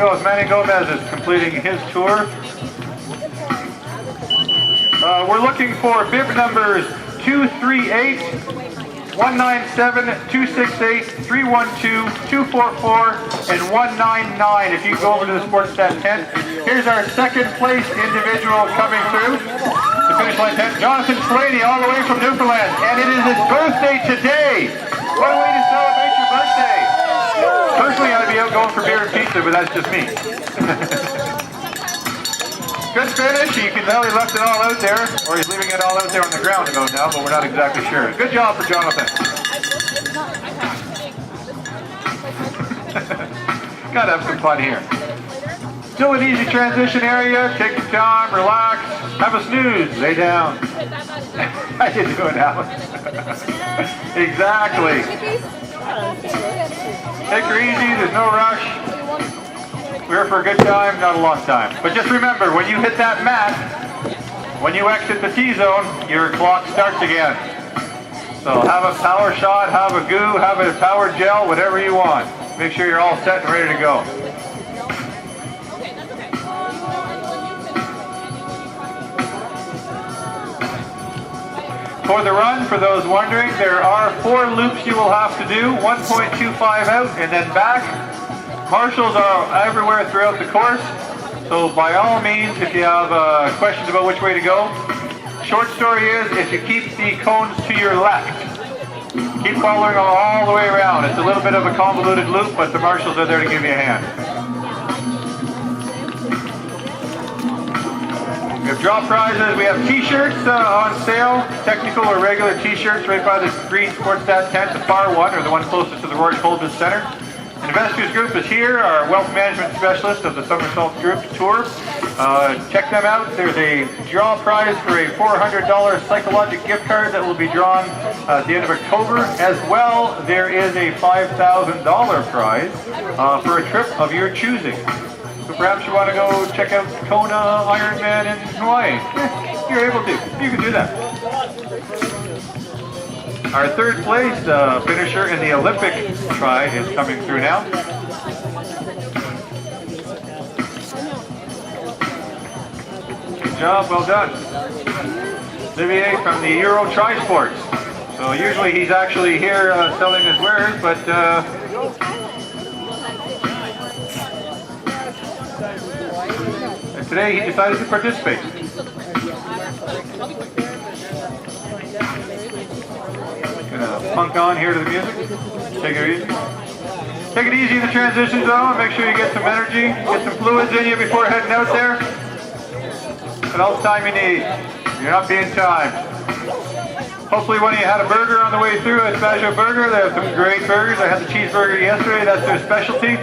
Osmani Gomez is completing his tour. We're looking for bib numbers 238, 197, 268, 312, 244, and 199. If you go over to the Sportstat tent, here's our second place individual coming through the finish line tent, Jonathan Slaney, all the way from Newfoundland, and it is his birthday today. What a way to celebrate your birthday. Personally, I'd be out going for beer and pizza, but that's just me. Good finish. You can tell he left it all out there, or he's leaving it all out there on the ground about now, but we're not exactly sure. Good job for Jonathan. Gotta have some fun here. Still an easy transition area. Take your time, relax, have a snooze, lay down. How you doing, Alan? Exactly. Take her easy, there's no rush. We're here for a good time, not a long time. But just remember, when you hit that mat, when you exit the T-zone, your clock starts again. So have a power shot, have a goo, have a power gel, whatever you want. Make sure you're all set and ready to go. For the run, for those wondering, there are 4 loops you will have to do, 1.25 out and then back. Marshals are everywhere throughout the course, so by all means, if you have questions about which way to go, short story is, if you keep the cones to your left, keep following all the way around. It's a little bit of a convoluted loop, but the marshals are there to give you a hand. We have draw prizes. We have t-shirts on sale, technical or regular t-shirts right by the green Sportstat tent, the far one, or the one closest to the Roy Colvin Center. Investors Group is here, our wealth management specialist of the Somersault Group Tour. Check them out. There's a draw prize for a $400 Psychologic gift card that will be drawn at the end of October. As well, there is a $5,000 prize for a trip of your choosing. So perhaps you want to go check out Kona Ironman in Hawaii. You're able to. You can do that. Our third place finisher in the Olympic try is coming through now. Good job, well done. Olivier from the Euro Trisports. So usually he's actually here selling his wares, but today he decided to participate. Gonna punk on here to the music. Take it easy. Take it easy in the transition zone. Make sure you get some energy, get some fluids in you before heading out there. And all the time you need. You're not being timed. Hopefully when you had a burger on the way through, a special burger. They have some great burgers. I had the cheeseburger yesterday. That's their specialty.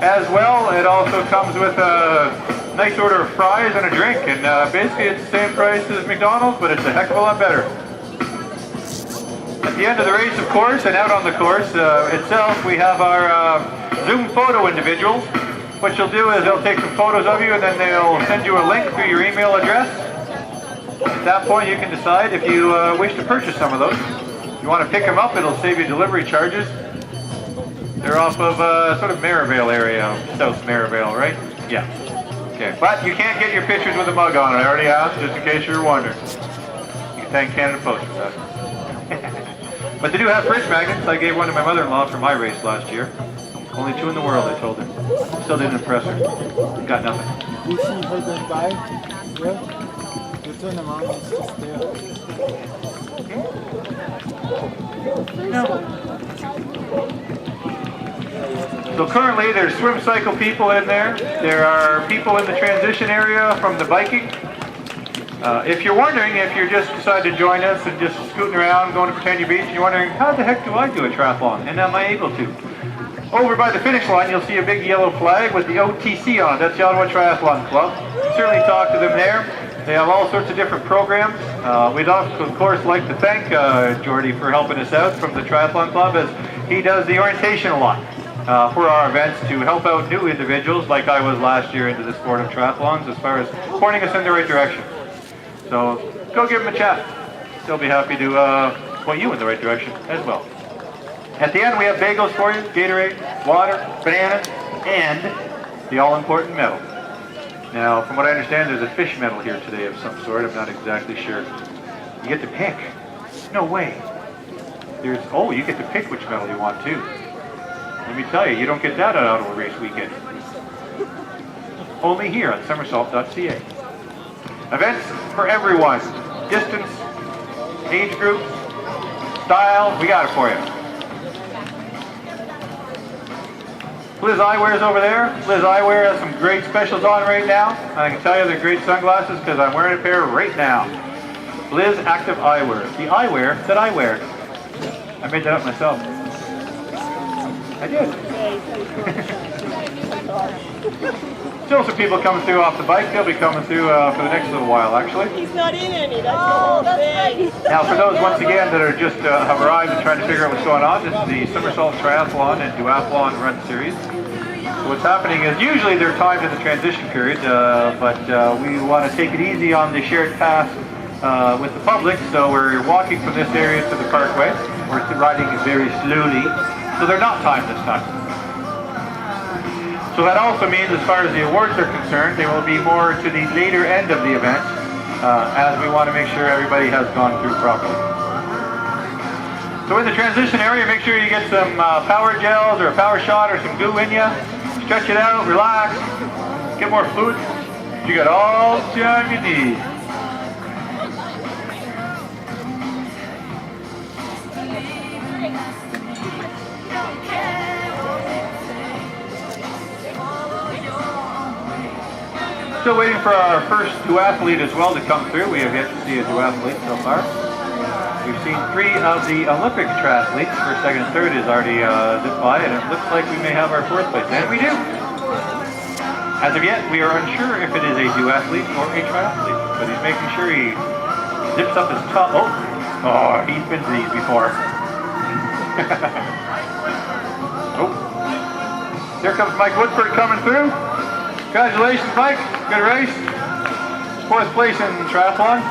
As well, it also comes with a nice order of fries and a drink. And basically it's the same price as McDonald's, but it's a heck of a lot better. At the end of the race, of course, and out on the course itself, we have our Zoom photo individuals. What you'll do is they'll take some photos of you and then they'll send you a link through your email address. At that point, you can decide if you wish to purchase some of those. If you want to pick them up, it'll save you delivery charges. They're off of sort of Maryvale area, South Maryvale, right? Yeah. Okay, but you can't get your pictures with a mug on it. I already asked, just in case you're wondering. You can thank Canada Post for that. But they do have fridge magnets. I gave one to my mother-in-law for my race last year. Only 2 in the world, I told her. Still didn't impress her. Got nothing. You see her that guy? Yeah? You turn around, it's just there. No. So currently there's swim cycle people in there. There are people in the transition area from the biking. If you're wondering, if you just decided to join us and just scooting around, going to Britannia Beach, and you're wondering, how the heck do I do a triathlon? And am I able to? Over by the finish line, you'll see a big yellow flag with the OTC on it. That's the Ottawa Triathlon Club. Certainly talk to them there. They have all sorts of different programs. We'd also, of course, like to thank Jordy for helping us out from the Triathlon Club, as he does the orientation a lot for our events to help out new individuals, like I was last year into the sport of triathlons, as far as pointing us in the right direction. So go give him a chat. They'll be happy to point you in the right direction as well. At the end, we have bagels for you, Gatorade, water, bananas, and the all-important medal. Now, from what I understand, there's a fish medal here today of some sort. I'm not exactly sure. You get to pick. No way. Oh, you get to pick which medal you want too. Let me tell you, you don't get that on Ottawa race weekend. Only here on somersault.ca. Events for everyone. Distance, age group, style, we got it for you. Liz Eyewear is over there. Liz Eyewear has some great specials on right now. I can tell you they're great sunglasses because I'm wearing a pair right now. Liz Active Eyewear. The eyewear that I wear. I made that up myself. I did. Still some people coming through off the bike. They'll be coming through for the next little while, actually. He's not in any. That's the whole thing. Now, for those, once again, that are just have arrived and trying to figure out what's going on, this is the Somersault Triathlon and Duathlon Run Series. So what's happening is usually they're timed in the transition period, but we want to take it easy on the shared path with the public, so we're walking from this area to the parkway. We're riding very slowly, so they're not timed this time. So that also means, as far as the awards are concerned, they will be more to the later end of the event, as we want to make sure everybody has gone through properly. So in the transition area, make sure you get some power gels or a power shot or some goo in you. Stretch it out, relax, get more fluid. You got all the time you need. Still waiting for our first duathlete as well to come through. We have yet to see a duathlete so far. We've seen 3 of the Olympic triathletes. First, second, and third is already zipped by, and it looks like we may have our 4th place. And we do! As of yet, we are unsure if it is a duathlete or a triathlete, but he's making sure he zips up his top. Oh, he's been these before. Oh, here comes Mike Woodford coming through. Congratulations, Mike. Good race. 4th place in triathlon.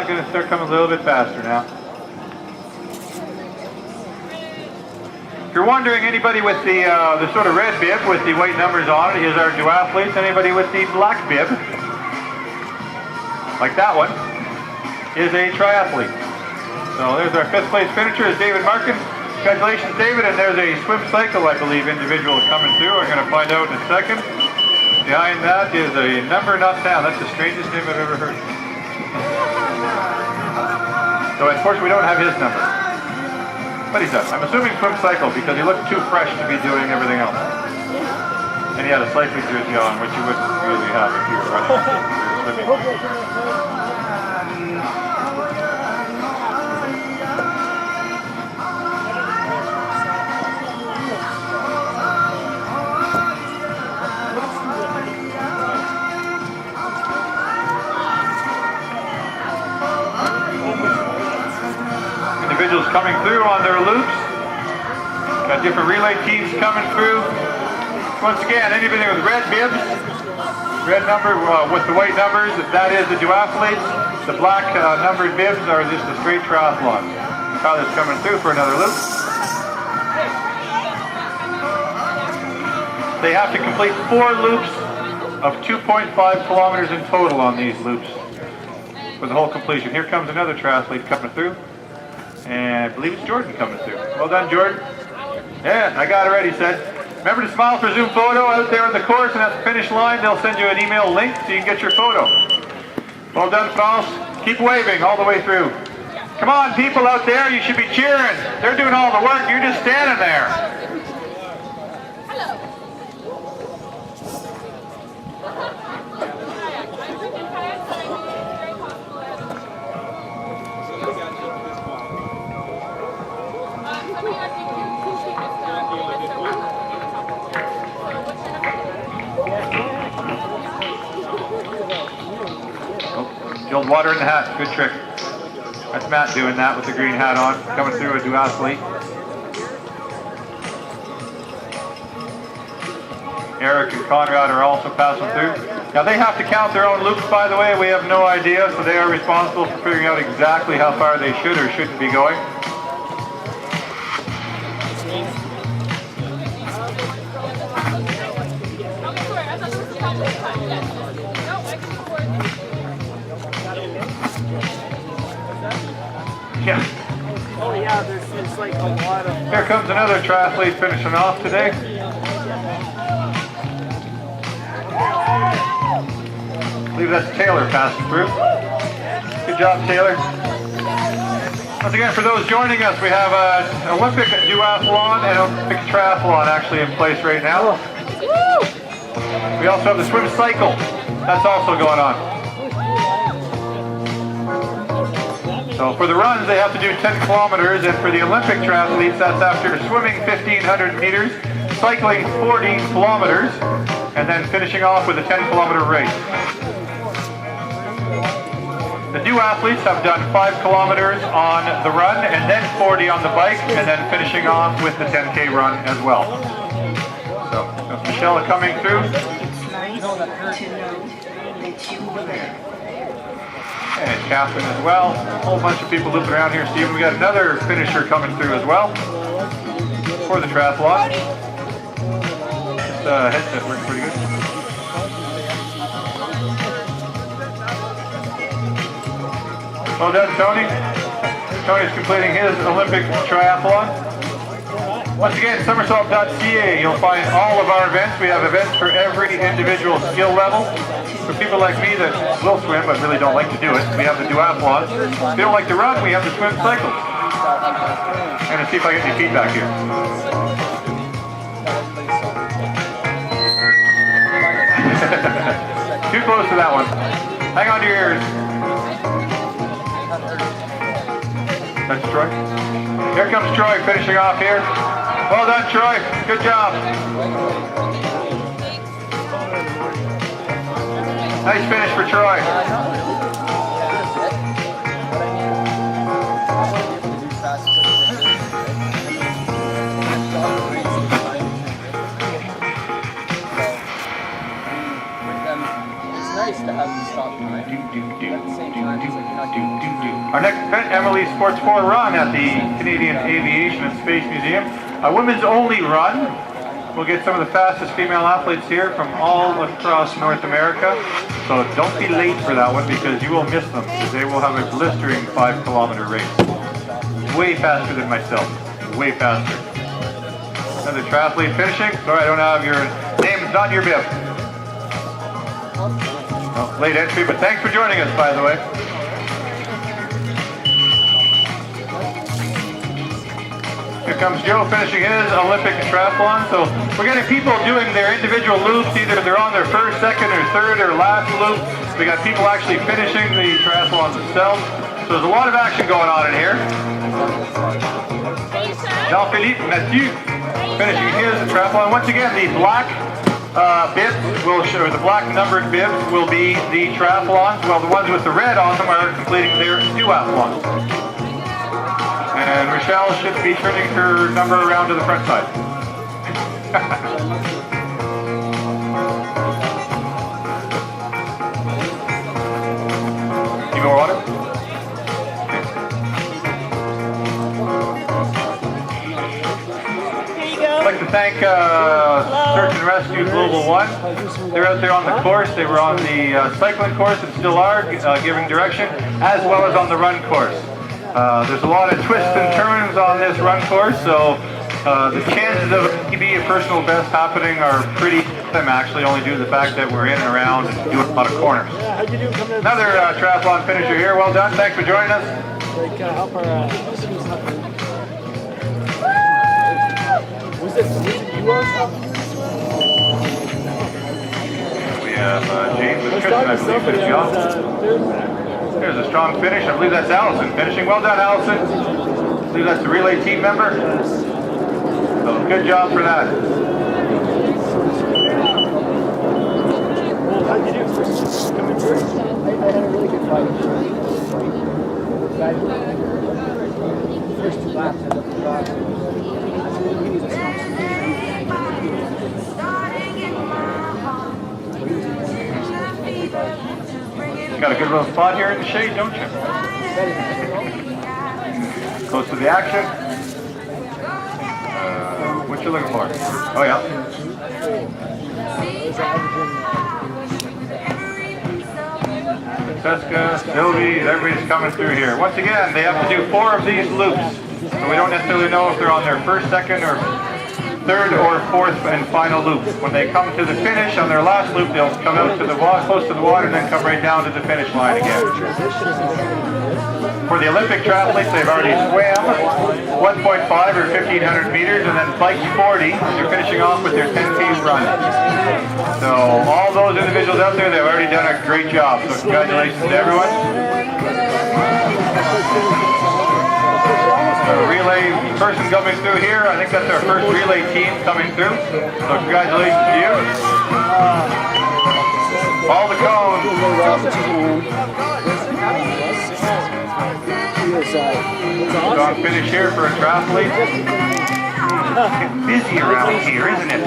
Going to start coming a little bit faster now. If you're wondering, anybody with the sort of red bib with the white numbers on it is our duathletes. Anybody with the black bib, like that one, is a triathlete. So there's our 5th place finisher, is David Markin. Congratulations, David. And there's a swim cycle, I believe, individual coming through. We're going to find out in a second. Behind that is a number not found. That's the strangest name I've ever heard. So unfortunately, we don't have his number. But he's up. I'm assuming swim cycle because he looked too fresh to be doing everything else. And he had a cycling jersey on, which you wouldn't really have if you were running. Individuals coming through on their loops. Got different relay teams coming through. Once again, anybody with red bibs, red number with the white numbers, that is the duathletes. The black numbered bibs are just the straight triathlons. Tyler's coming through for another loop. They have to complete 4 loops of 2.5 kilometers in total on these loops for the whole completion. Here comes another triathlete coming through. And I believe it's Jordan coming through. Well done, Jordan. Yeah, I got it ready, said. Remember to smile for Zoom photo out there on the course, and at the finish line, they'll send you an email link so you can get your photo. Well done, France. Keep waving all the way through. Come on, people out there, you should be cheering. They're doing all the work. You're just standing there. Old water in the hat, good trick. That's Matt doing that with the green hat on, coming through a duathlete. Eric and Conrad are also passing through. Now they have to count their own loops, by the way. We have no idea, so they are responsible for figuring out exactly how far they should or shouldn't be going. Yeah. Oh yeah, there's like a lot of... Here comes another triathlete finishing off today. I believe that's Taylor passing through. Good job, Taylor. Once again, for those joining us, we have an Olympic duathlon and Olympic triathlon actually in place right now. We also have the swim cycle. That's also going on. So for the runs, they have to do 10 kilometers, and for the Olympic triathletes, that's after swimming 1,500 meters, cycling 40 kilometers, and then finishing off with a 10-kilometer race. The duathletes have done 5 kilometers on the run, and then 40 on the bike, and then finishing off with the 10K run as well. So, that's Michelle coming through. And Catherine as well. A whole bunch of people looping around here. Stephen, we got another finisher coming through as well for the triathlon. This headset works pretty good. Well done, Tony. Tony's completing his Olympic triathlon. Once again, somersault.ca, you'll find all of our events. We have events for every individual skill level. For people like me that will swim but really don't like to do it, we have the duathlon. If you don't like to run, we have the swim cycle. I'm going to see if I get any feedback here. Too close to that one. Hang on to your ears. That's Troy. Here comes Troy finishing off here. Well done, Troy. Good job. Nice finish for Troy. It's nice to have you stop time. At the same time, it's like you're not doing too much. Our next event, Emily Sports 4 Run at the Canadian Aviation and Space Museum. A women's only run. We'll get some of the fastest female athletes here from all across North America. So don't be late for that one because you will miss them because they will have a blistering 5-kilometer race. Way faster than myself. Way faster. Another triathlete finishing. Sorry, I don't have your name. It's not your bib. Oh, late entry, but thanks for joining us, by the way. Here comes Joe finishing his Olympic triathlon. So we're getting people doing their individual loops, either they're on their first, second, or third, or last loop. We got people actually finishing the triathlons themselves. So there's a lot of action going on in here. Jean-Philippe Mathieu finishing his triathlon. Once again, the black bibs will show, the black numbered bibs will be the triathlons, while the ones with the red on them are completing their duathlons. And Michelle should be turning her number around to the front side. You more water? Here you go. I'd like to thank Search and Rescue Global One. They're out there on the course. They were on the cycling course and still are, giving direction, as well as on the run course. There's a lot of twists and turns on this run course, so the chances of maybe a personal best happening are pretty slim, actually, only due to the fact that we're in and around and doing a lot of corners. Another triathlon finisher here. Well done. Thanks for joining us. help our was it you We have James and Chris, I believe, finishing off. There's a strong finish. I believe that's Allison finishing. Well done, Allison. I believe that's the relay team member. So good job for that. How'd you do first? Coming first? I had a really good fight. First two laps, I looked at he was a strong Got a good little spot here in the shade, don't you? Close to the action. What you looking for? Oh yeah. Seska, Sylvie, everybody's coming through here. Once again, they have to do 4 of these loops. So we don't necessarily know if they're on their first, second, or third or fourth and final loop. When they come to the finish on their last loop, they'll come out to the water, close to the water, and then come right down to the finish line again. For the Olympic triathletes, they've already swam 1.5 or 1,500 meters, and then biked 40. They're finishing off with their 10K run. So all those individuals out there, they've already done a great job. So congratulations to everyone. Relay person coming through here. I think that's our first relay team coming through. So congratulations to you. All the cones. Strong finish here for a triathlete. It's busy around here, isn't it?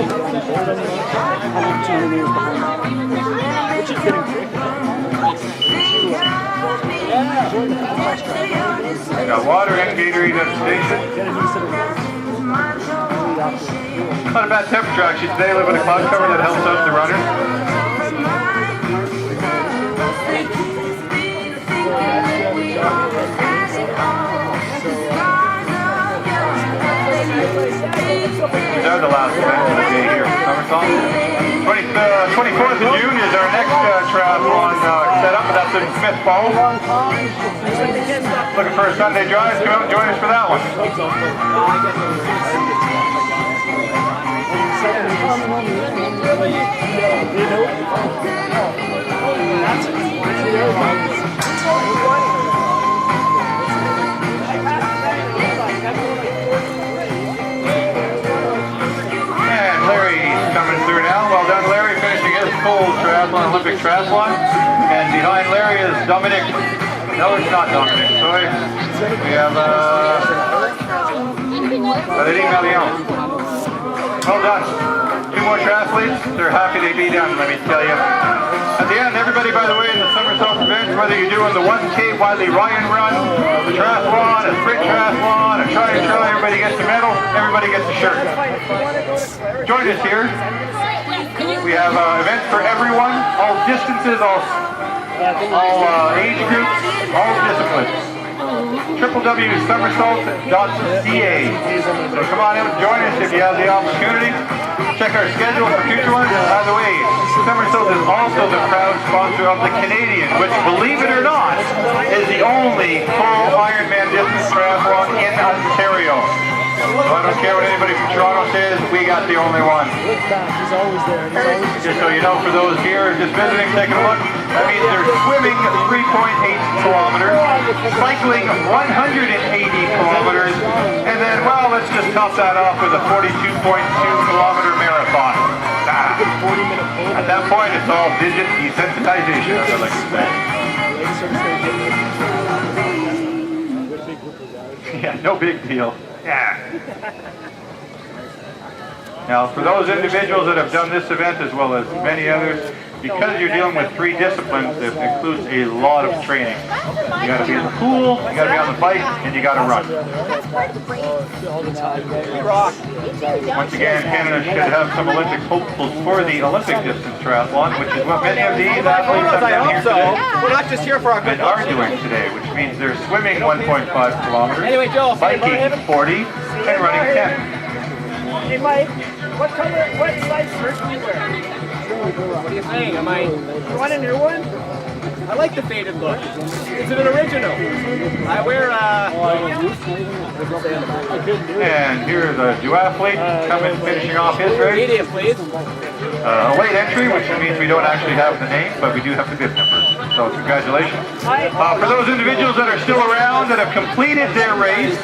Got water and Gatorade at the station. Not a bad temperature actually today, a little bit of cloud cover that helps out the runners. These are the last events of the day here for Summertime. 24th of June is our next triathlon set up, and that's in Smith Falls. Looking for a Sunday drive, come out and join us for that one. And Larry's coming through now. Well done, Larry, finishing his full triathlon, Olympic triathlon. And behind Larry is Dominic. No, it's not Dominic. Sorry. We have Valérie Marion. Well done. 2 more triathletes. They're happy to be done, let me tell you. At the end, everybody, by the way, in the Summer South events, whether you're doing the 1K Wiley Ryan run, the triathlon, a sprint triathlon, a try and try, everybody gets a medal, everybody gets a shirt. Join us here. We have events for everyone, all distances, all age groups, all disciplines. www.summersault.ca. So come on out and join us if you have the opportunity. Check our schedule for future ones. By the way, Summersault is also the proud sponsor of the Canadian, which, believe it or not, is the only full Ironman distance triathlon in Ontario. So I don't care what anybody from Toronto says, we got the only one. Just so you know, for those here just visiting, taking a look, that means they're swimming 3.8 kilometers, cycling 180 kilometers, and then, well, let's just top that off with a 42.2 kilometer marathon. At that point, it's all digit desensitization, as I like to say. Yeah, no big deal. Yeah. Now, for those individuals that have done this event as well as many others, because you're dealing with 3 disciplines, it includes a lot of training. You got to be in the pool, you got to be on the bike, and you got to run. Once again, Canada should have some Olympic hopefuls for the Olympic distance triathlon, which is what many of these athletes have done here today. We're not just here for our good and are doing today, which means they're swimming 1.5 kilometers, Anyway, Joe, biking 40, and running 10. Hey, Mike, what size shirt do you wear? What do you think? You want a new one? I like the faded look. Is it an original? I wear And here's a duathlete coming, finishing off his race. media, please. A late entry, which means we don't actually have the name, but we do have the bib number. So congratulations. For those individuals that are still around that have completed their race,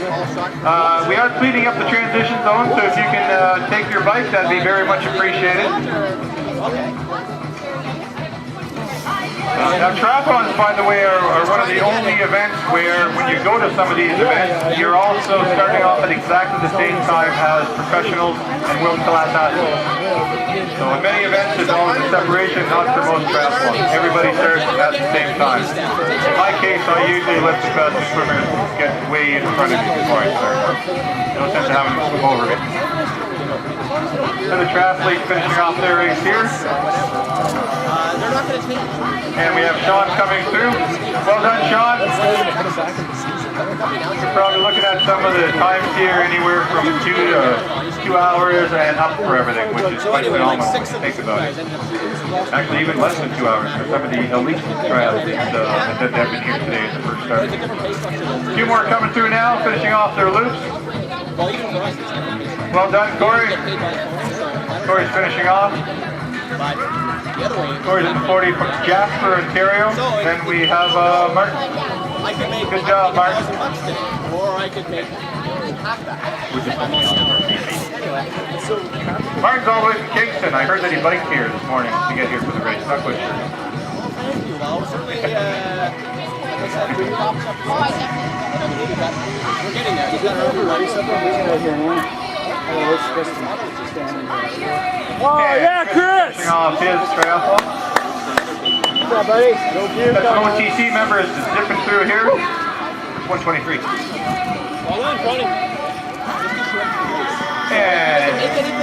we are cleaning up the transition zone, so if you can take your bike, that'd be very much appreciated. Now triathlons, by the way, are one of the only events where when you go to some of these events, you're also starting off at exactly the same time as professionals and world-class athletes. So in many events, there's always a separation, not for most triathlons. Everybody starts at the same time. In my case, I usually let the fastest swimmers get way in front of me before I start. No sense of having them swim over me. And the triathletes finishing off their race here. And we have Sean coming through. Well done, Sean. You're probably looking at some of the times here, anywhere from 2 hours and up for everything, which is quite phenomenal when you think about it. Actually, even less than 2 hours for some of the elite triathletes that have been here today at the first start. A few more coming through now, finishing off their loops. Well done, Corey. Corey's finishing off. Corey's in the 40 from Jasper, Ontario. Then we have Martin. Good job, Martin. Or I could make half that. Martin's all the way from Kingston. I heard that he biked here this morning to get here for the race. Not quite sure. Thank you. Well, certainly, like I said, we're getting there. You got everybody Oh, yeah, Chris! Finishing off his triathlon. What's up, buddy? That's an OTC member is zipping through here. 123. Well done, Tony. And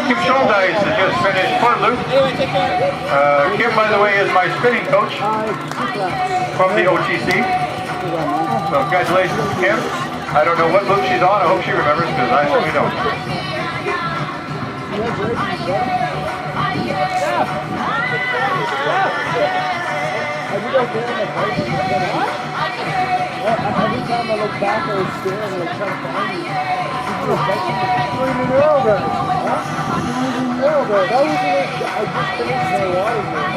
Kim Schuldeis has just finished Port Loop. Anyway, take care. Kim, by the way, is my spinning coach from the OTC. So congratulations, Kim. I don't know what loop she's on. I hope she remembers, because I certainly don't. Every time I look back, I was staring and I try to find you. You didn't know that. Huh? You didn't know that. That was it. I just finished my water here.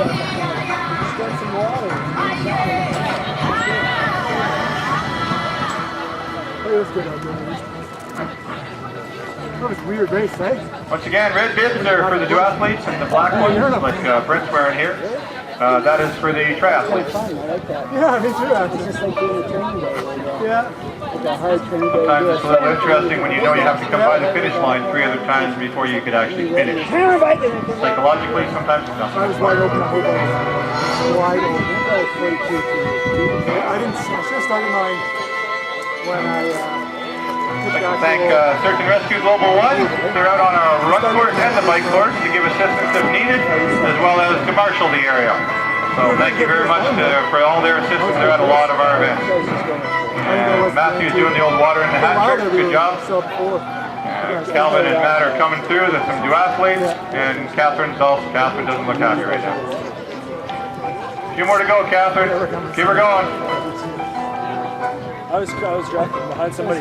Just got some water. Hey, that's good out there. That was a weird race, eh? Once again, red bibs are for the duathletes and the black ones, like Brent's wearing here. That is for the triathletes. Fun, I like that. Yeah, me too, actually. It's just like doing a training day. Yeah. Like a hard training day. Sometimes it's a little interesting when you know you have to come by the finish line 3 other times before you could actually finish. Psychologically, sometimes it's not. I was wide open, I hope I was wide open. I was 42. I should have started mine when I I'd like to thank Search and Rescue Global 1. They're out on our run course and the bike course to give assistance if needed, as well as to marshal the area. So thank you very much for all their assistance. They're at a lot of our events. Matthew's doing the old water in the hat trick. Good job. Calvin and Matt are coming through. There's some duathletes, and Catherine doesn't look happy right now. A few more to go, Catherine. Keep her going. I was drafting behind somebody.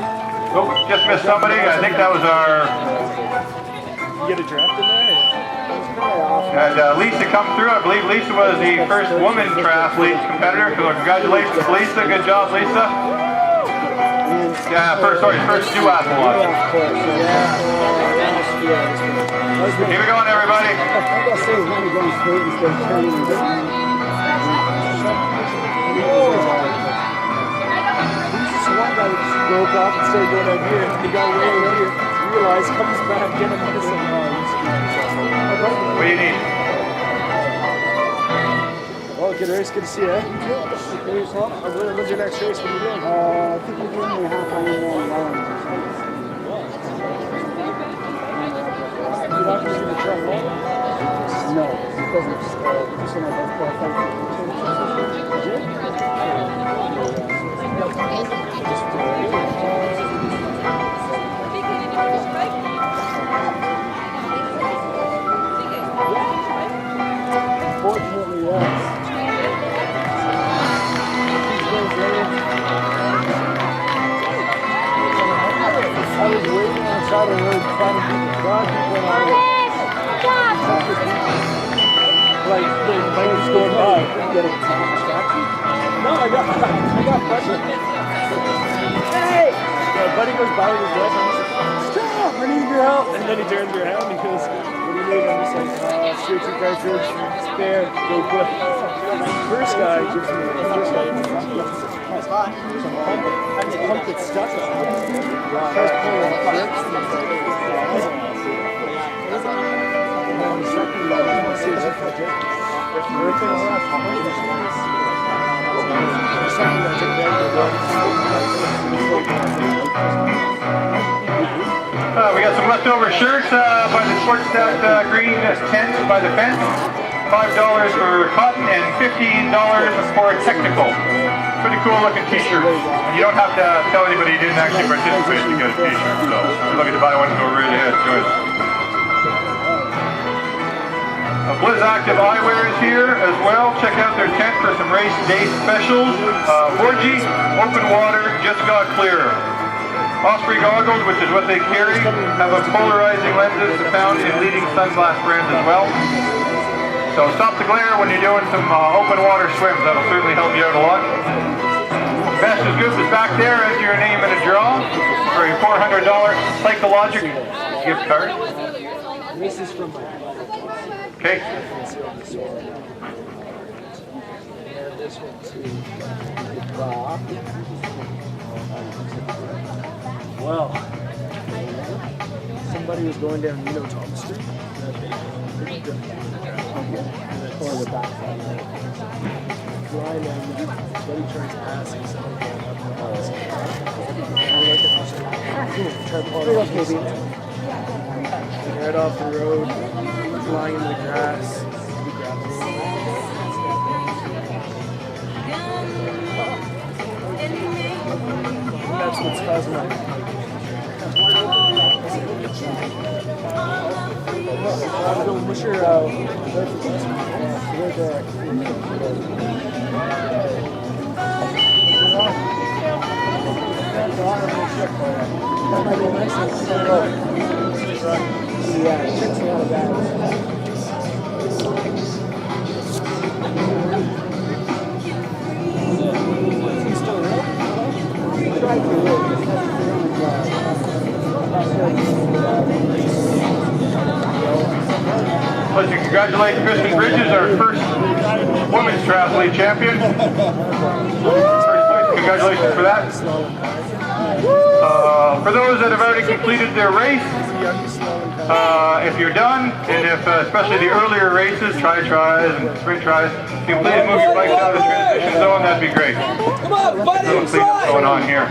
Oh, just missed somebody. I think that was our... You get a draft in there? And Lisa come through. I believe Lisa was the first woman triathlete competitor. So congratulations, Lisa. Good job, Lisa. Yeah, first duathlon. Keep it going, everybody. One guy that just broke off and started going out here. He got away with it. Realized, comes back, get him medicine. What do you need? Well, good race. Good to see you. When's your next race? What are you doing? I think we're doing a half Ironman long. You're not going to do the track long? No, because it's just when I both qualified for Fortunately, yes. I was waiting outside the road trying to get the car people on it. Like, the players going by. Get a distraction. No, I got pressure. Hey! Yeah, buddy goes by with his wife and he's like, stop! I need your help! And then he turns around and goes, what are you meet, I'm just like, straight to cartridge, spare, go quick. First guy gives me the first guy gives me some pump it stuck on it. First pull on the grips, and then the second guy says if I just grip it on the second guy took we got some leftover shirts by the Sportsnet green tent by the fence. $5 for cotton and $15 for a technical. Pretty cool looking t-shirt. You don't have to tell anybody you didn't actually participate to get a t-shirt. So if you're looking to buy one, go right ahead. Enjoy it. Blizz Active Eyewear is here as well. Check out their tent for some race day specials. 4G, open water, just got clear. Osprey goggles, which is what they carry, have a polarizing lenses found in leading sunglass brands as well. So stop the glare when you're doing some open water swims. That'll certainly help you out a lot. Best is Good is back there. Enter your name in a draw for a $400 Psychologic gift card. This is from my Okay. this one too. Bob. Well, somebody was going down Thomas Street. Or the back side. Flying down, buddy tries to pass and somebody going up and right off the road, flying in the grass. That's what's causing that. What's your yeah, it's not bad. Let's congratulate Kristen Bridges, our first women's triathlete champion. First place, congratulations for that. For those that have already completed their race, if you're done, and if especially the earlier races, tries and sprint tries, if you please move your bikes out of the transition zone, that'd be great. Come on, buddy, Little cleanup going on here. I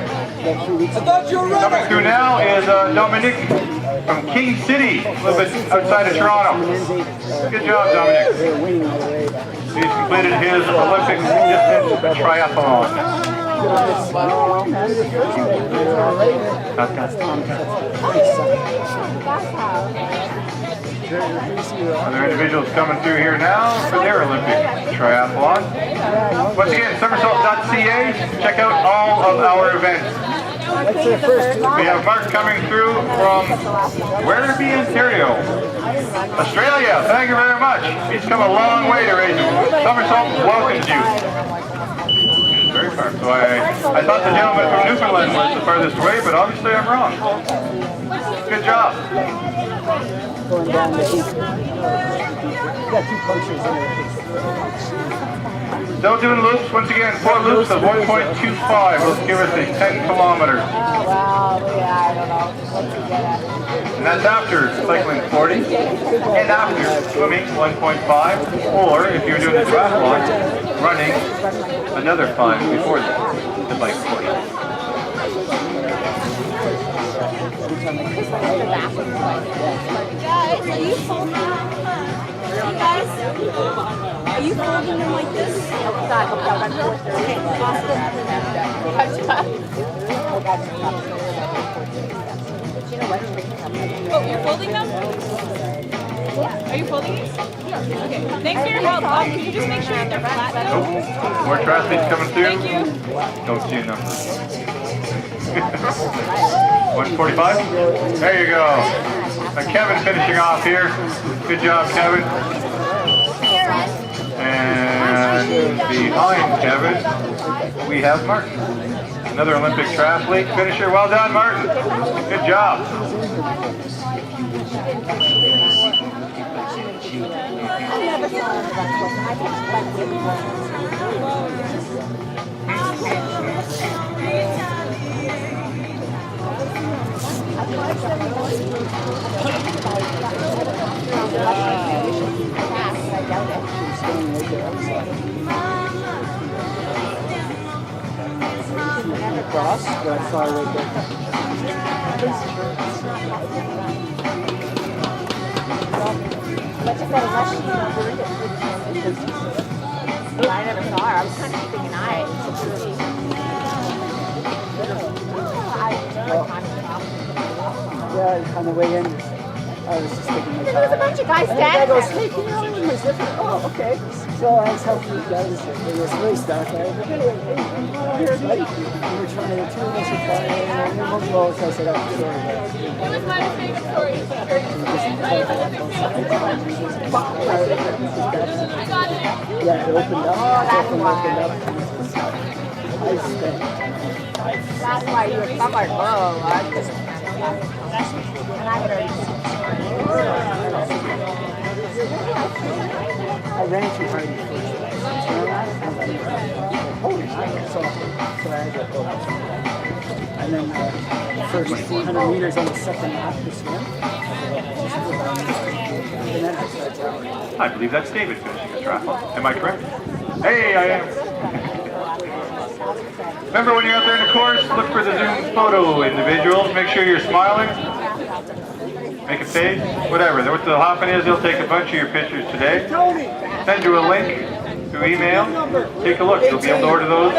thought you were Coming running. through now is Dominic from King City, a little bit outside of Toronto. Good job, Dominic. He's completed his Olympic distance triathlon. Other individuals coming through here now for their Olympic triathlon. Once again, somersault.ca. Check out all of our events. We have Mark coming through from Werribee, Ontario, Australia. Thank you very much. He's come a long way to raise Somersault welcomes you. Very far. So I thought the gentleman from Newfoundland was the farthest away, but obviously I'm wrong. Good job. Going down the heat. Got 2 punctures in there. Still doing loops. Once again, 4 loops of 1.25. Let's give us a 10 kilometers. Well, yeah, I don't know. What's he get at? And that's after cycling 40 and after swimming 1.5, or if you're doing the triathlon, running another 5 before that to bike 40. Guys, are you folding them? You guys? Are you folding them like this? Oh, God. Okay, Austin. Oh, you're folding them? Are you folding these? Okay. Thanks for your help. Can you just make sure that they're flat though? Nope. More triathletes coming through. Thank you. Don't see a number. 145? There you go. Kevin finishing off here. Good job, Kevin. And behind Kevin, we have Martin. Another Olympic triathlete finisher. Well done, Martin. Good job. Cross, that's far right there. But just that unless she burned it. I never saw her. I was kind of keeping an eye. Yeah, on the way in, I was just thinking my There was a bunch of guys and the guy standing goes, there. hey, can you help me with my zipper? Oh, okay. So I was helping these guys. It was really dark. I was like, hey, here's buddy. We were trying to, two of us were trying to, and then one blow, so I said, oh, sorry. It was my favorite story. I got it. Yeah, it opened up. Oh, that's opened why. up. I stank. That's why you were somewhere low. I just and I had already I ran too hard in the first place. Holy shit. So I had to go. And then the first 400 meters on the second lap to swim. And then I started going. I believe that's David finishing a triathlon. Am I correct? Hey, I am. Remember when you're out there in the course, look for the Zoom photo individuals. Make sure you're smiling. Make a face, whatever. What will happen is they'll take a bunch of your pictures today, send you a link to email. Take a look. You'll be able to order those.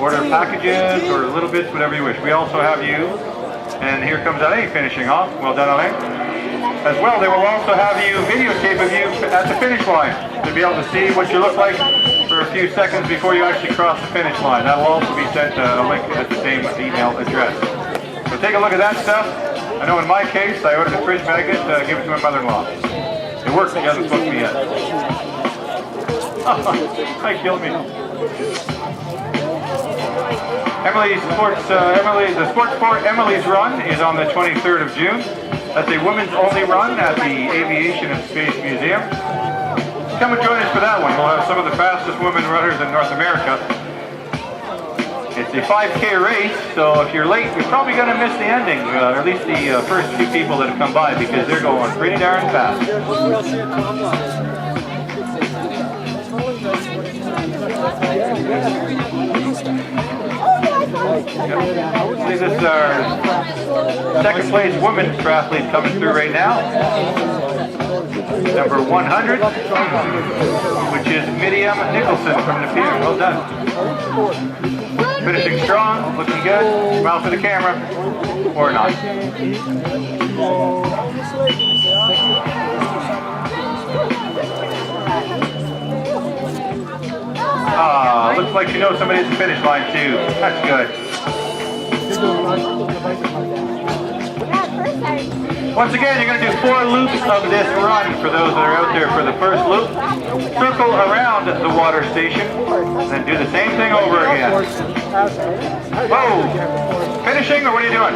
Order packages, order little bits, whatever you wish. We also have you. And here comes Alain finishing off. Well done, Alain. As well, they will also have you videotape of you at the finish line to be able to see what you look like for a few seconds before you actually cross the finish line. That will also be sent a link at the same email address. So take a look at that stuff. I know in my case, I ordered a fridge magnet to give it to my mother-in-law. It works, he hasn't booked me yet. I killed me. The Sports Sport Emily's Run is on the 23rd of June. That's a women's only run at the Aviation and Space Museum. Come and join us for that one. We'll have some of the fastest women runners in North America. It's a 5K race, so if you're late, you're probably going to miss the ending, or at least the first few people that have come by, because they're going pretty darn fast. This is our second place women's triathlete coming through right now. Number 100, which is Miriam Nicholson from the Pier. Well done. Finishing strong, looking good. Smile for the camera, or not. Looks like you know somebody at the finish line too. That's good. Once again, you're going to do 4 loops of this run for those that are out there for the first loop. Circle around the water station, then do the same thing over again. Whoa! Finishing, or what are you doing?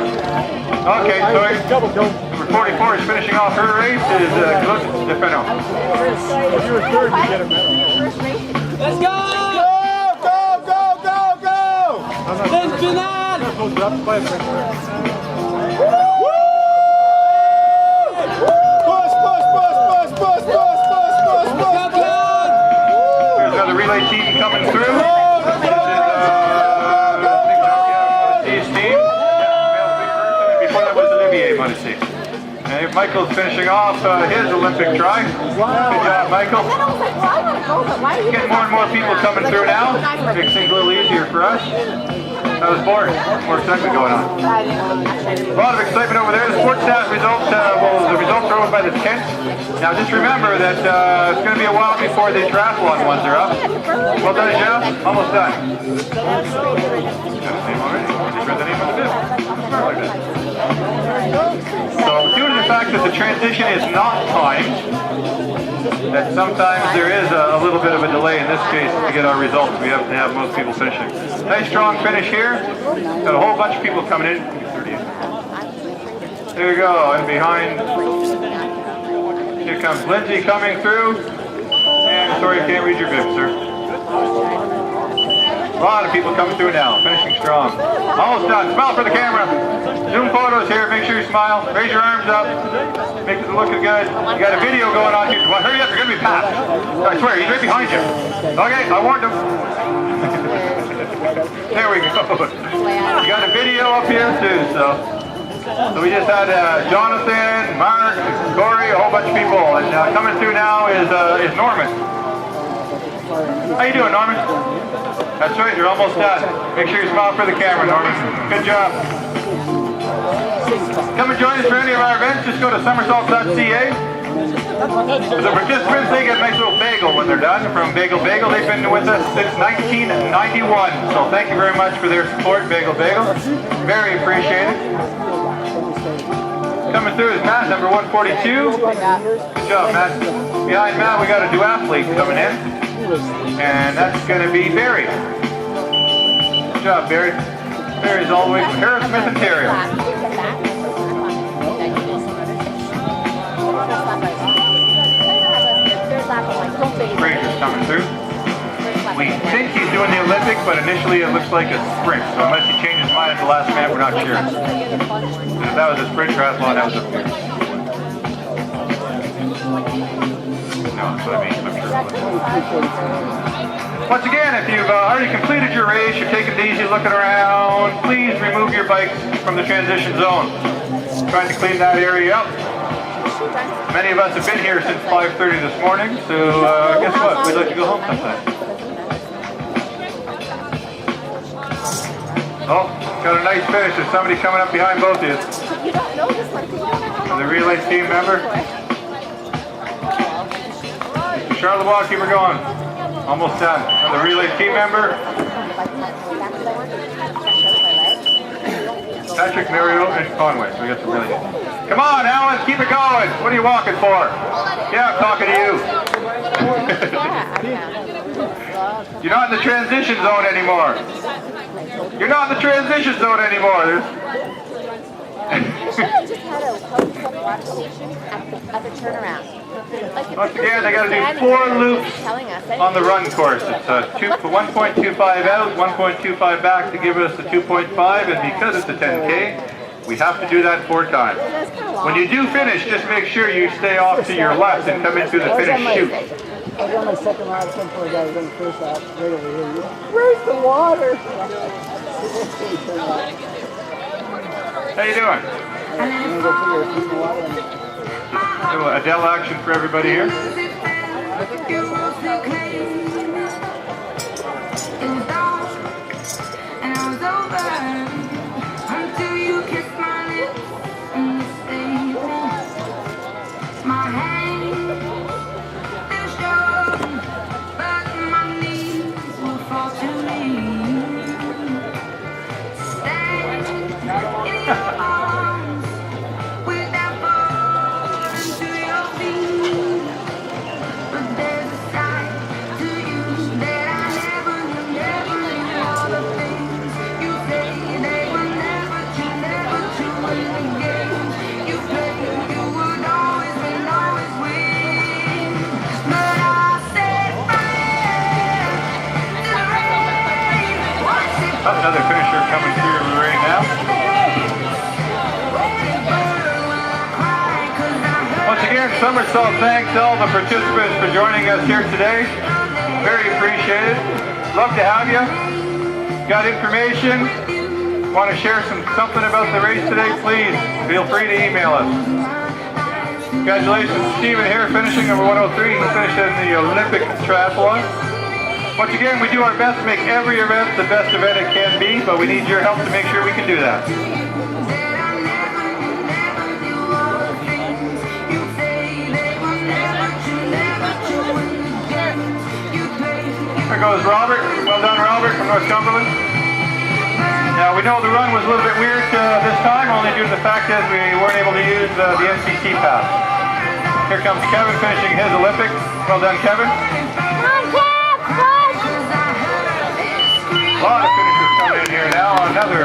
Okay, sorry. Number 44 is finishing off her race. Is Claude Stefano. If you were third, you get a medal. Let's go! Go, go, go, go, go! Then There's another relay team coming through. This is team. Before that was Olivier Modesty. And Michael's finishing off his Olympic try. Good job, Michael. Getting more and more people coming through now. Makes things a little easier for us. That was boring. More excitement going on. A lot of excitement over there. The sports stat results, the results are over by the tent. Now just remember that it's going to be a while before the triathlon ones are up. Well done, Jeff. Almost done. Got a name already. You read the name of the bib. Like that. So due to the fact that the transition is not timed, that sometimes there is a little bit of a delay in this case to get our results. We have to have most people finishing. Nice strong finish here. Got a whole bunch of people coming in. There you go, and behind, here comes Lindsay coming through. Sorry, I can't read your bib, sir. A lot of people coming through now, finishing strong. Almost done. Smile for the camera. Zoom photos here. Make sure you smile. Raise your arms up. Make it look good. You got a video going on here. Well, hurry up. You're going to be passed. I swear, he's right behind you. Okay, I warned him. There we go. You got a video up here too, so we just had Jonathan, Mark, Corey, a whole bunch of people, and coming through now is Norman. How you doing, Norman? That's right, you're almost done. Make sure you smile for the camera, Norman. Good job. Come and join us for any of our events. Just go to somersault.ca. The participants, they get a nice little bagel when they're done from Bagel Bagel. They've been with us since 1991. So thank you very much for their support, Bagel Bagel. Very appreciated. Coming through is Matt, number 142. Good job, Matt. Behind Matt, we got a duathlete coming in. And that's going to be Barry. Good job, Barry. Barry's all the way from Harrismith, Ontario. Ranger's coming through. We think he's doing the Olympic, but initially it looks like a sprint. So unless he changes his mind at the last minute, we're not sure. If that was a sprint triathlon, that was up here. No, that's what I mean. I'm sure. Once again, if you've already completed your race, you're taking it easy, looking around, please remove your bikes from the transition zone. Trying to clean that area up. Many of us have been here since 5:30 this morning, so guess what? We'd like to go home sometime. Oh, got a nice finish. There's somebody coming up behind both of you. The relay team member. Mr. Charlebois, keep her going. Almost done. The relay team member. Patrick, Mario, and Conway. So we got some really good. Come on, Alan, keep it going. What are you walking for? Yeah, I'm talking to you. You're not in the transition zone anymore. You're not in the transition zone anymore. You should have just had a water station at the turnaround. Once again, they got to do 4 loops on the run course. It's 1.25 out, 1.25 back to give us the 2.5, and because it's a 10K, we have to do that 4 times. When you do finish, just make sure you stay off to your left and come into the finish chute. I was on my second lap, some poor guy was on the first lap, right over here. Where's the water? How you doing? A little Adele action for everybody here. Another finisher coming through right now. Once again, somersault thanks to all the participants for joining us here today. Very appreciated. Love to have you. Got information? Want to share something about the race today? Please feel free to email us. Congratulations to Stephen here, finishing number 103. He finished in the Olympic triathlon. Once again, we do our best to make every event the best event it can be, but we need your help to make sure we can do that. There goes Robert. Well done, Robert, from North Cumberland. Now, we know the run was a little bit weird this time, only due to the fact that we weren't able to use the MCT pass. Here comes Kevin finishing his Olympic. Well done, Kevin. A lot of finishers coming in here now. Another,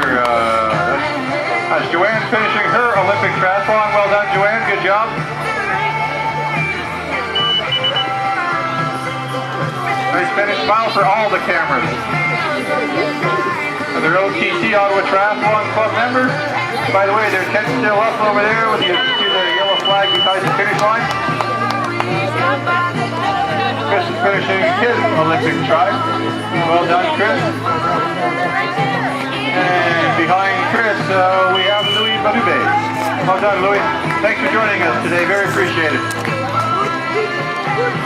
that's Joanne finishing her Olympic triathlon. Well done, Joanne. Good job. Nice finish. Smile for all the cameras. And their OTC, Ottawa Triathlon Club members. By the way, their tent's still up over there with you see the yellow flag beside the finish line. Chris is finishing his Olympic try. Well done, Chris. And behind Chris, we have Louis Badube. Well done, Louis. Thanks for joining us today. Very appreciated.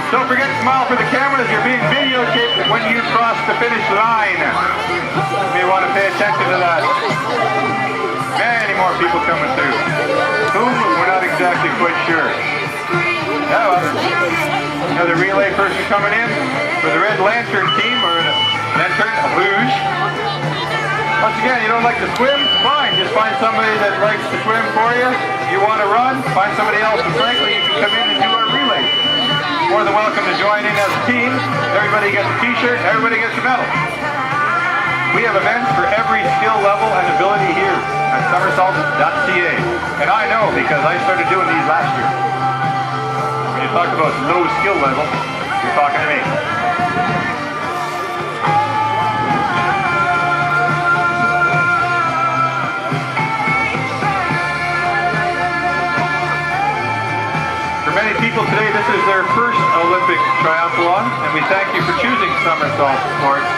Don't forget to smile for the cameras. You're being videotaped when you cross the finish line. You may want to pay attention to that. Many more people coming through. Whom? We're not exactly quite sure. Oh, another relay person coming in for the Red Lantern team, or Lantern Rouge. Once again, you don't like to swim? Fine, just find somebody that likes to swim for you. You want to run? Find somebody else. And frankly, you can come in and do our relay. More than welcome to join in as a team. Everybody gets a t-shirt, everybody gets a medal. We have events for every skill level and ability here at somersaults.ca. And I know because I started doing these last year. When you talk about low skill level, you're talking to me. Many people today, this is their first Olympic triathlon, and we thank you for choosing Somersault Sports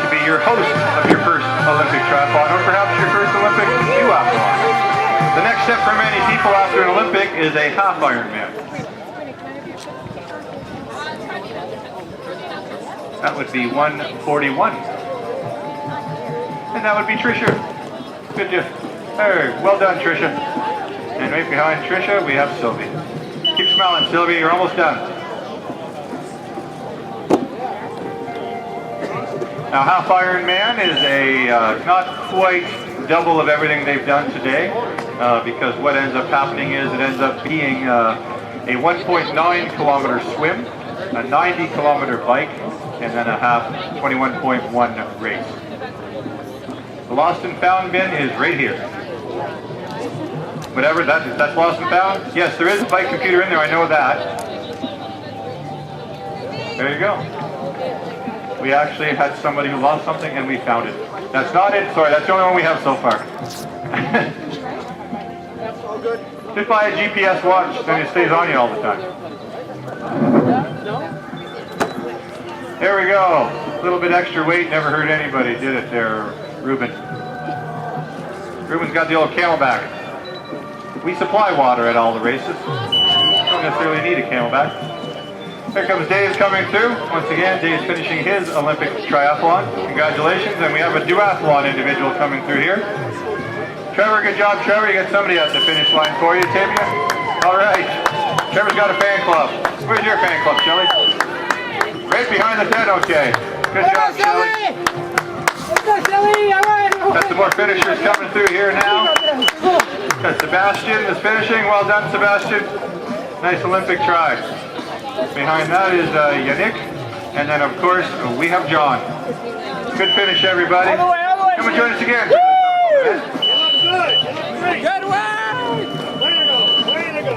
to be your host of your first Olympic triathlon, or perhaps your first Olympic duathlon. The next step for many people after an Olympic is a half Ironman. That would be 1:41. And that would be Tricia. Good job. Hey, well done, Tricia. And right behind Tricia, we have Sylvie. Keep smiling, Sylvie. You're almost done. Now, half Ironman is a not quite double of everything they've done today, because what ends up happening is it ends up being a 1.9 kilometer swim, a 90 kilometer bike, and then a half 21.1 race. The lost and found bin is right here. Whatever, that's lost and found? Yes, there is a bike computer in there, I know that. There you go. We actually had somebody who lost something and we found it. That's not it, sorry, that's the only one we have so far. Just buy a GPS watch, then it stays on you all the time. There we go. A little bit extra weight, never hurt anybody, did it there, Ruben? Ruben's got the old Camelback. We supply water at all the races. Don't necessarily need a Camelback. Here comes Dave coming through. Once again, Dave's finishing his Olympic triathlon. Congratulations, and we have a duathlon individual coming through here. Trevor, good job, Trevor. You got somebody at the finish line for you, Tavia. All right. Trevor's got a fan club. Where's your fan club, Shelley? Right behind the tent, okay. Good job, Shelley. Got some more finishers coming through here now. Got Sebastian is finishing. Well done, Sebastian. Nice Olympic try. Behind that is Yannick. And then, of course, we have John. Good finish, everybody. Come and join us again. Good one! Way to go! Way to go!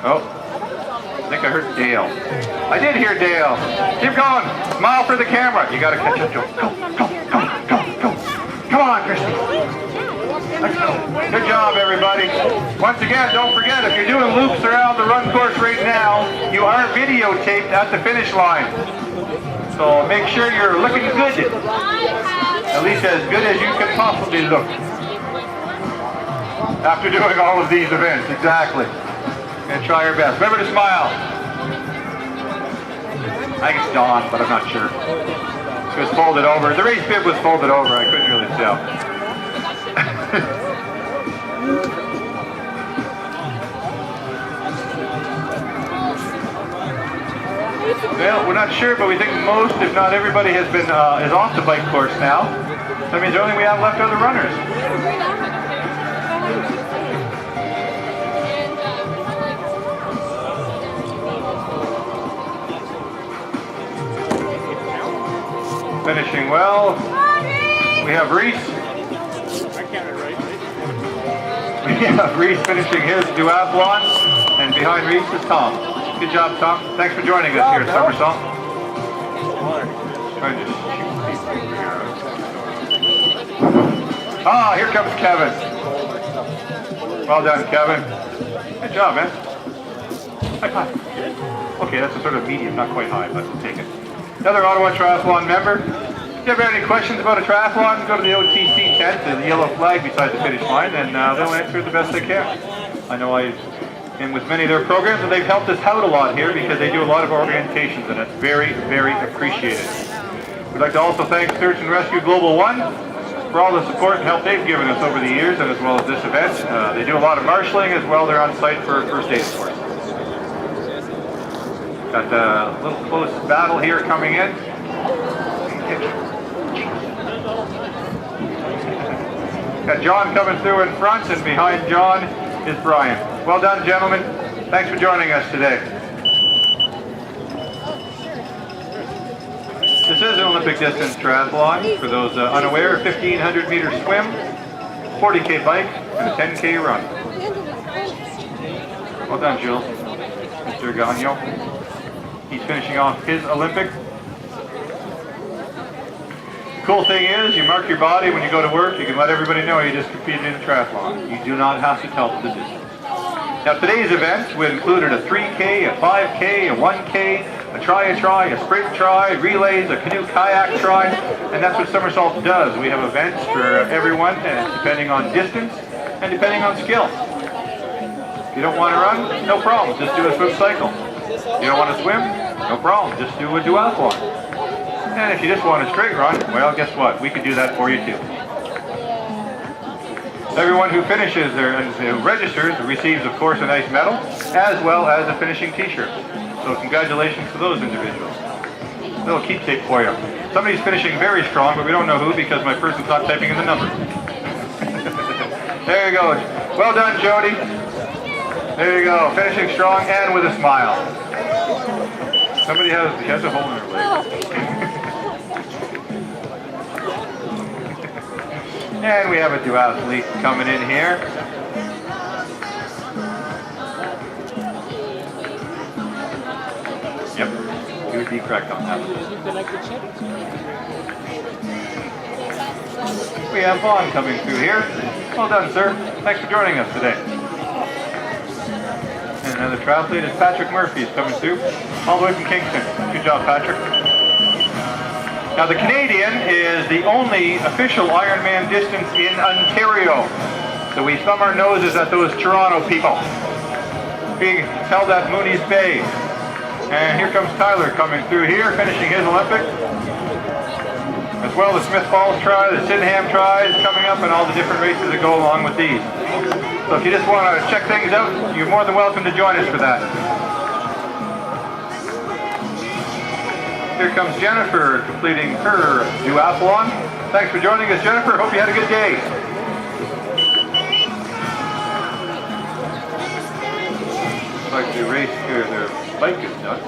Oh, I think I heard Dale. I did hear Dale. Keep going. Smile for the camera. You got to catch up to him. Go. Come on, Christy. Let's go. Good job, everybody. Once again, don't forget, if you're doing loops around the run course right now, you are videotaped at the finish line. So make sure you're looking good. At least as good as you can possibly look. After doing all of these events, exactly. And try your best. Remember to smile. I think it's Dawn, but I'm not sure. It was folded over. The race bib was folded over. I couldn't really tell. Are you Well, we're not sure, but we think most, if not everybody, has been is off the bike course now. That means the only thing we have left are the runners. Finishing well. We have Reese. We have Reese finishing his duathlon, and behind Reese is Tom. Good job, Tom. Thanks for joining us here at Somersault. Trying to shoot people here. Ah, here comes Kevin. Well done, Kevin. Good job, man. High five. Okay, that's a sort of medium, not quite high, but take it. Another Ottawa Triathlon member. If you have any questions about a triathlon, go to the OTC tent, the yellow flag beside the finish line, and they'll answer the best they can. I know I've been with many of their programs, and they've helped us out a lot here because they do a lot of orientations, and it's very, very appreciated. We'd like to also thank Search and Rescue Global One for all the support and help they've given us over the years, and as well as this event. They do a lot of marshalling as well. They're on site for first aid, of course. Got a little close battle here coming in. Got John coming through in front, and behind John is Brian. Well done, gentlemen. Thanks for joining us today. This is an Olympic distance triathlon. For those unaware, 1,500 meter swim, 40K bike, and a 10K run. Well done, Jules. Mr. Gagnon. He's finishing off his Olympic. Cool thing is, you mark your body when you go to work. You can let everybody know you just competed in a triathlon. You do not have to tell them the distance. Now today's events, we included a 3K, a 5K, a 1K, a try, a sprint try, relays, a canoe kayak try, and that's what Somersault does. We have events for everyone, depending on distance and depending on skill. If you don't want to run, no problem, just do a swim cycle. You don't want to swim, no problem, just do a duathlon. And if you just want a straight run, well, guess what? We could do that for you too. Everyone who finishes and who registers receives, of course, a nice medal, as well as a finishing t-shirt. So congratulations to those individuals. A little keepsake for you. Somebody's finishing very strong, but we don't know who because my person's not typing in the number. There you go. Well done, Jody. There you go. Finishing strong and with a smile. Somebody has a hole in her leg. And we have a duathlete coming in here. Yep, you would be correct on that. We have Vaughn coming through here. Well done, sir. Thanks for joining us today. And another triathlete is Patrick Murphy is coming through, all the way from Kingston. Good job, Patrick. Now the Canadian is the only official Ironman distance in Ontario. So we thumb our noses at those Toronto people. Being held at Mooney's Bay. And here comes Tyler coming through here, finishing his Olympic. As well as Smith Falls Try, the Sydenham Tries coming up, and all the different races that go along with these. So if you just want to check things out, you're more than welcome to join us for that. Here comes Jennifer completing her duathlon. Thanks for joining us, Jennifer. Hope you had a good day. Looks like the race here, their bike is done.